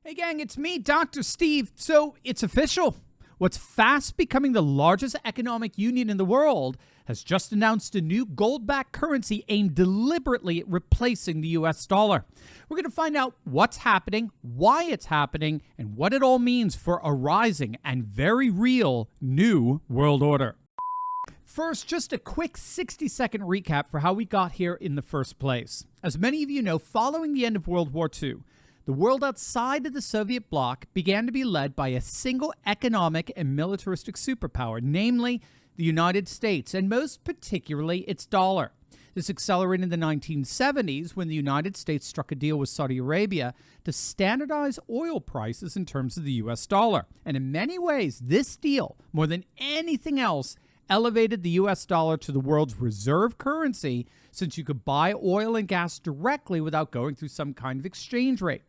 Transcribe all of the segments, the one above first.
Hey gang, it's me, Dr. Steve. So it's official. What's fast becoming the largest economic union in the world has just announced a new gold-backed currency aimed deliberately at replacing the US dollar. We're going to find out what's happening, why it's happening, and what it all means for a rising and very real new world order. First, just a quick 60-second recap for how we got here in the first place. As many of you know, following the end of World War II, the world outside of the Soviet bloc began to be led by a single economic and militaristic superpower, namely the United States, and most particularly its dollar. This accelerated in the 1970s when the United States struck a deal with Saudi Arabia to standardize oil prices in terms of the US dollar. And in many ways, this deal, more than anything else, elevated the US dollar to the world's reserve currency, since you could buy oil and gas directly without going through some kind of exchange rate.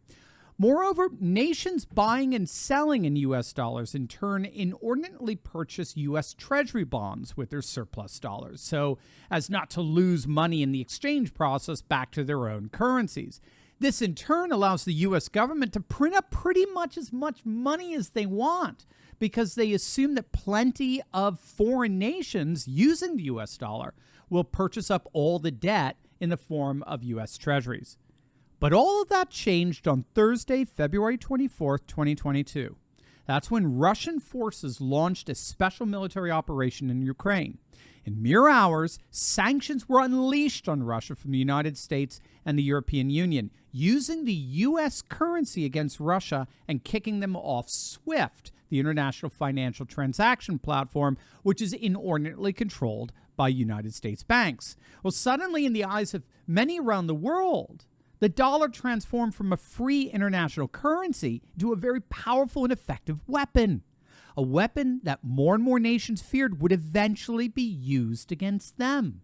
Moreover, nations buying and selling in US dollars in turn inordinately purchase US Treasury bonds with their surplus dollars, so as not to lose money in the exchange process back to their own currencies. This in turn allows the US government to print up pretty much as much money as they want, because they assume that plenty of foreign nations using the US dollar will purchase up all the debt in the form of US Treasuries. But all of that changed on Thursday, February 24th, 2022. That's when Russian forces launched a special military operation in Ukraine. In mere hours, sanctions were unleashed on Russia from the United States and the European Union, using the U.S. currency against Russia and kicking them off SWIFT, the international financial transaction platform, which is inordinately controlled by United States banks. Well, suddenly, in the eyes of many around the world, the dollar transformed from a free international currency to a very powerful and effective weapon. A weapon that more and more nations feared would eventually be used against them.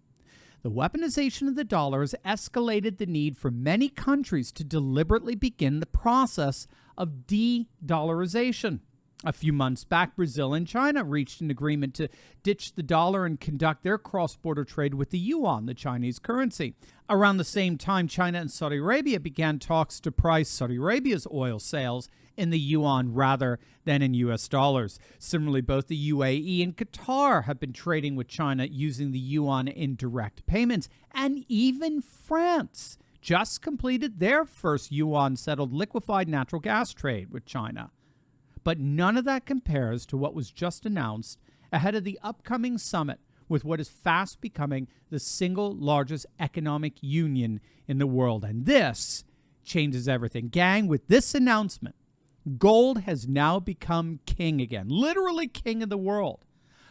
The weaponization of the dollar has escalated the need for many countries to deliberately begin the process of de-dollarization. A few months back, Brazil and China reached an agreement to ditch the dollar and conduct their cross-border trade with the yuan, the Chinese currency. Around the same time, China and Saudi Arabia began talks to price Saudi Arabia's oil sales in the yuan rather than in US dollars. Similarly, both the UAE and Qatar have been trading with China using the yuan in direct payments, and even France just completed their first yuan-settled liquefied natural gas trade with China. But none of that compares to what was just announced ahead of the upcoming summit with what is fast becoming the single largest economic union in the world. And this changes everything. Gang, with this announcement, gold has now become king again, literally king of the world.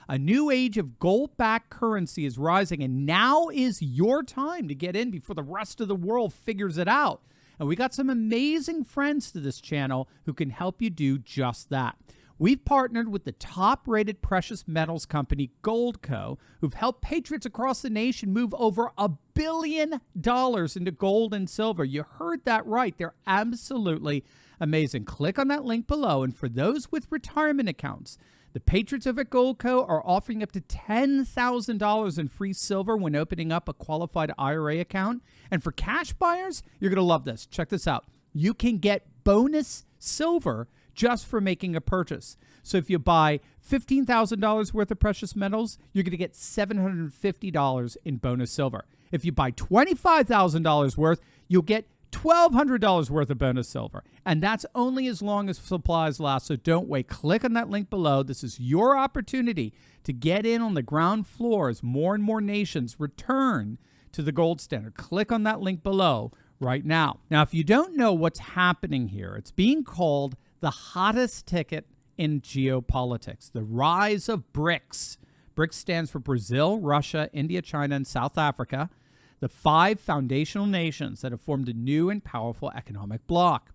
A new age of gold-backed currency is rising, and now is your time to get in before the rest of the world figures it out. And we got some amazing friends to this channel who can help you do just that. We've partnered with the top-rated precious metals company Goldco, who've helped patriots across the nation move over $1 billion into gold and silver. You heard that right. They're absolutely amazing. Click on that link below. And for those with retirement accounts, the patriots over at Goldco are offering up to $10,000 in free silver when opening up a qualified IRA account. And for cash buyers, you're going to love this. Check this out. You can get bonus silver just for making a purchase. So if you buy $15,000 worth of precious metals, you're going to get $750 in bonus silver. If you buy $25,000 worth, you'll get $1,200 worth of bonus silver. And that's only as long as supplies last, so don't wait. Click on that link below. This is your opportunity to get in on the ground floor as more and more nations return to the gold standard. Click on that link below right now. Now, if you don't know what's happening here, it's being called the hottest ticket in geopolitics, the rise of BRICS. BRICS stands for Brazil, Russia, India, China, and South Africa, the 5 foundational nations that have formed a new and powerful economic bloc.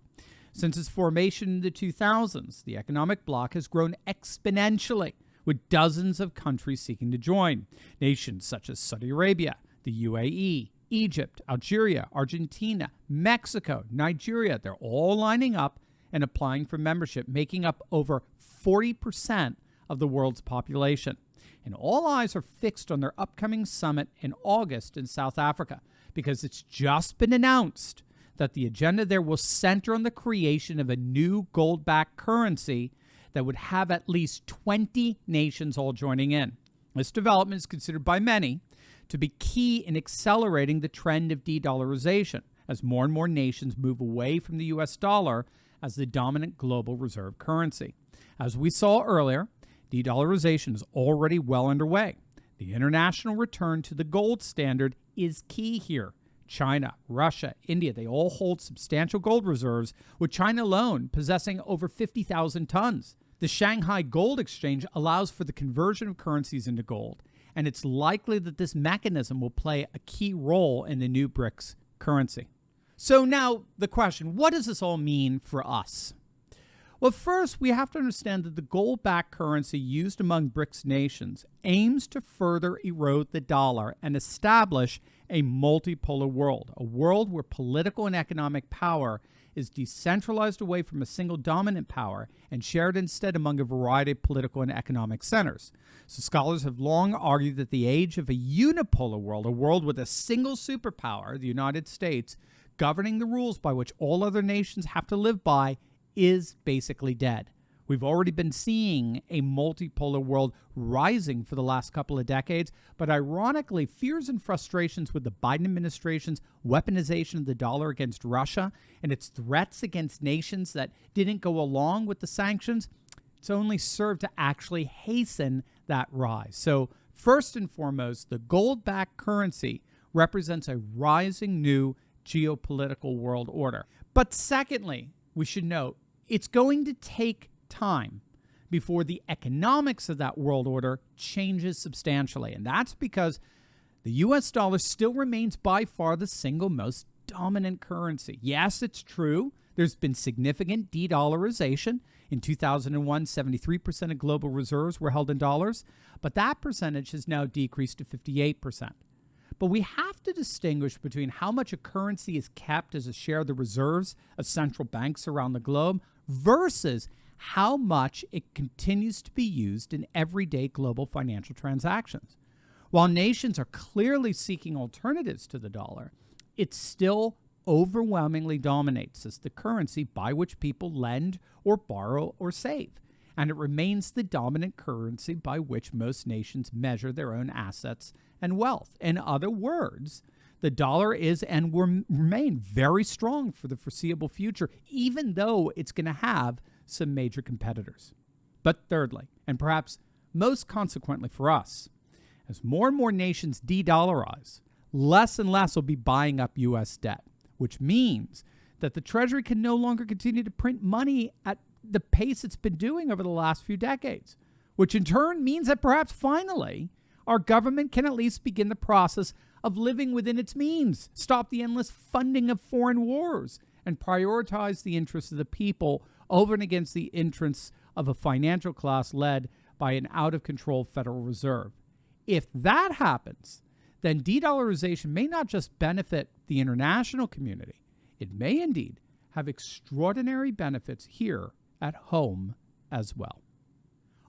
Since its formation in the 2000s, the economic bloc has grown exponentially, with dozens of countries seeking to join. Nations such as Saudi Arabia, the UAE, Egypt, Algeria, Argentina, Mexico, Nigeria, they're all lining up and applying for membership, making up over 40% of the world's population. And all eyes are fixed on their upcoming summit in August in South Africa, because it's just been announced that the agenda there will center on the creation of a new gold-backed currency that would have at least 20 nations all joining in. This development is considered by many to be key in accelerating the trend of de-dollarization as more and more nations move away from the U.S. dollar as the dominant global reserve currency. As we saw earlier, de-dollarization is already well underway. The international return to the gold standard is key here. China, Russia, India, they all hold substantial gold reserves, with China alone possessing over 50,000 tons. The Shanghai Gold Exchange allows for the conversion of currencies into gold, and it's likely that this mechanism will play a key role in the new BRICS currency. So now the question, what does this all mean for us? Well, first, we have to understand that the gold-backed currency used among BRICS nations aims to further erode the dollar and establish a multipolar world, a world where political and economic power is decentralized away from a single dominant power and shared instead among a variety of political and economic centers. So scholars have long argued that the age of a unipolar world, a world with a single superpower, the United States, governing the rules by which all other nations have to live by, is basically dead. We've already been seeing a multipolar world rising for the last couple of decades, but ironically, fears and frustrations with the Biden administration's weaponization of the dollar against Russia and its threats against nations that didn't go along with the sanctions, it's only served to actually hasten that rise. So first and foremost, the gold-backed currency represents a rising new geopolitical world order. But secondly, we should note, it's going to take time before the economics of that world order changes substantially. And that's because the U.S. dollar still remains by far the single most dominant currency. Yes, it's true. There's been significant de-dollarization. In 2001, 73% of global reserves were held in dollars, but that percentage has now decreased to 58%. But we have to distinguish between how much a currency is kept as a share of the reserves of central banks around the globe versus how much it continues to be used in everyday global financial transactions. While nations are clearly seeking alternatives to the dollar, it still overwhelmingly dominates as the currency by which people lend or borrow or save. And it remains the dominant currency by which most nations measure their own assets and wealth. In other words, the dollar is and will remain very strong for the foreseeable future, even though it's going to have some major competitors. But thirdly, and perhaps most consequently for us, as more and more nations de-dollarize, less and less will be buying up U.S. debt, which means that the Treasury can no longer continue to print money at the pace it's been doing over the last few decades, which in turn means that perhaps finally our government can at least begin the process of living within its means, stop the endless funding of foreign wars, and prioritize the interests of the people over and against the interests of a financial class led by an out-of-control Federal Reserve. If that happens, then de-dollarization may not just benefit the international community, it may indeed have extraordinary benefits here at home as well.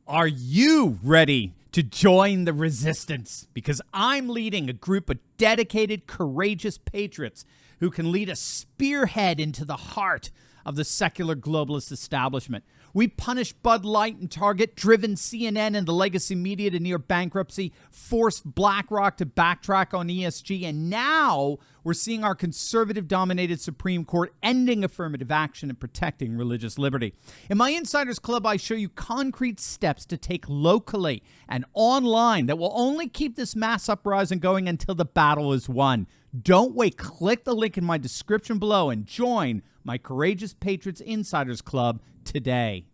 Are you ready to join the resistance? Because I'm leading a group of dedicated, courageous patriots who can lead a spearhead into the heart of the secular globalist establishment. We punished Bud Light and Target, driven CNN and the legacy media to near bankruptcy, forced BlackRock to backtrack on ESG, and now we're seeing our conservative-dominated Supreme Court ending affirmative action and protecting religious liberty. In my Insiders Club, I show you concrete steps to take locally and online that will only keep this mass uprising going until the battle is won. Don't wait. Click the link in my description below and join my Courageous Patriots Insiders Club today.